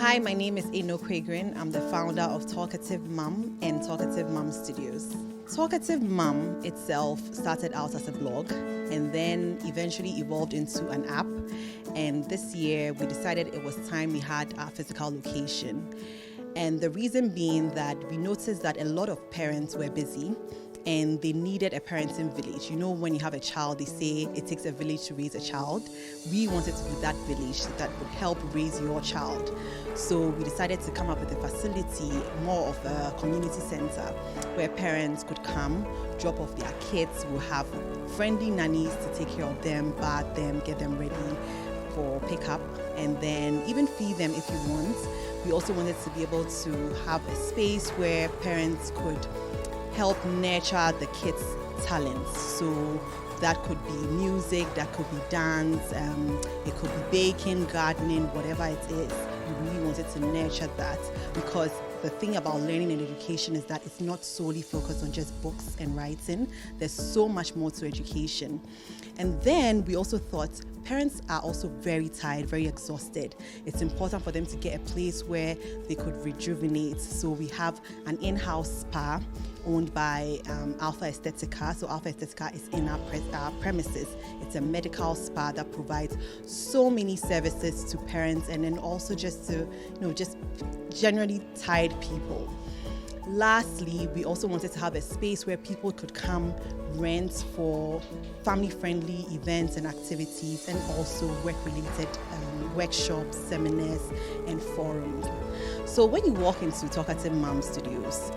Hi, my name is Eno Quagrin. I'm the founder of Talkative Mom and Talkative Mom Studios. Talkative Mom itself started out as a blog and then eventually evolved into an app. And this year we decided it was time we had our physical location. And the reason being that we noticed that a lot of parents were busy and they needed a parenting village. You know, when you have a child, they say it takes a village to raise a child. We wanted to be that village that would help raise your child. So we decided to come up with a facility, more of a community center, where parents could come, drop off their kids. We'll have friendly nannies to take care of them, bath them, get them ready for pickup, and then even feed them if you want. We also wanted to be able to have a space where parents could help nurture the kids' talents. So that could be music, that could be dance, it could be baking, gardening, whatever it is. We really wanted to nurture that, because the thing about learning and education is that it's not solely focused on just books and writing. There's so much more to education. And then we also thought parents are also very tired, very exhausted. It's important for them to get a place where they could rejuvenate. So we have an in-house spa owned by Alpha Aesthetica. So Alpha Aesthetica is in our premises. It's a medical spa that provides so many services to parents, and then also just to, just generally tired people. Lastly, we also wanted to have a space where people could come rent for family-friendly events and activities, and also work-related workshops, seminars, and forums. So when you walk into Talkative Mom Studios,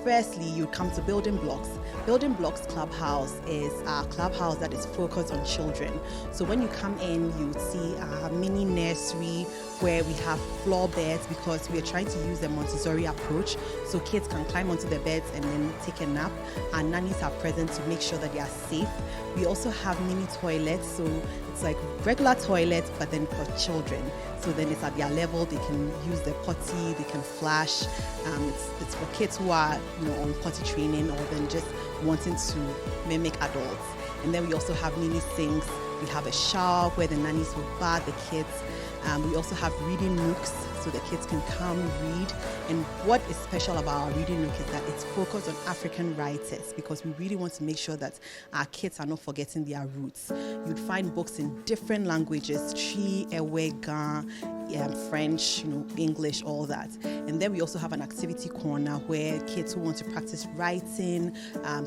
firstly, you come to Building Blocks. Building Blocks Clubhouse is our clubhouse that is focused on children. So when you come in, you see our mini nursery where we have floor beds, because we are trying to use the Montessori approach so kids can climb onto the beds and then take a nap. Our nannies are present to make sure that they are safe. We also have mini toilets, so it's like regular toilets but then for children. So then it's at their level, they can use the potty, they can flash. It's for kids who are on potty training, or then just wanting to mimic adults. And then we also have mini sinks. We have a shower where the nannies will bath the kids. We also have reading nooks so the kids can come read. And what is special about our reading nook is that it's focused on African writers, because we really want to make sure that our kids are not forgetting their roots. You'd find books in different languages: Twi, Ewe, Ga, French, English, all that. And then we also have an activity corner where kids who want to practice writing,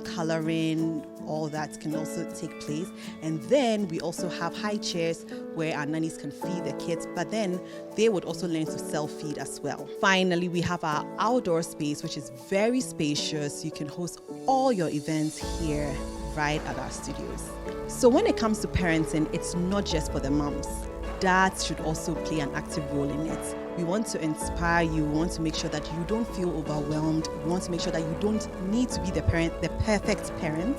coloring, all that can also take place. And then we also have high chairs where our nannies can feed the kids, but then they would also learn to self-feed as well. Finally, we have our outdoor space, which is very spacious. You can host all your events here right at our studios. So when it comes to parenting, it's not just for the moms. Dads should also play an active role in it. We want to inspire you. We want to make sure that you don't feel overwhelmed. We want to make sure that you don't need to be the perfect parent.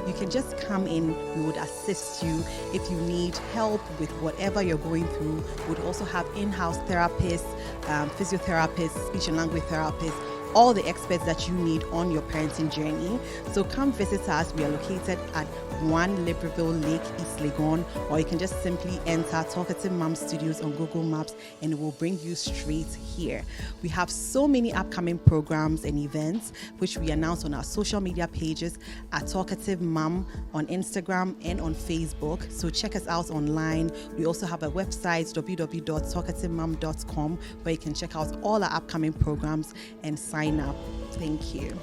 You can just come in. We would assist you. If you need help with whatever you're going through, we would also have in-house therapists, physiotherapists, speech and language therapists, all the experts that you need on your parenting journey. So come visit us. We are located at 1 Libreville Lake, East Legon, or you can just simply enter Talkative Mom Studios on Google Maps and it will bring you straight here. We have so many upcoming programs and events which we announce on our social media pages at Talkative Mom on Instagram and on Facebook. So check us out online. We also have a website, www.talkativemom.com, where you can check out all our upcoming programs and sign up. Thank you.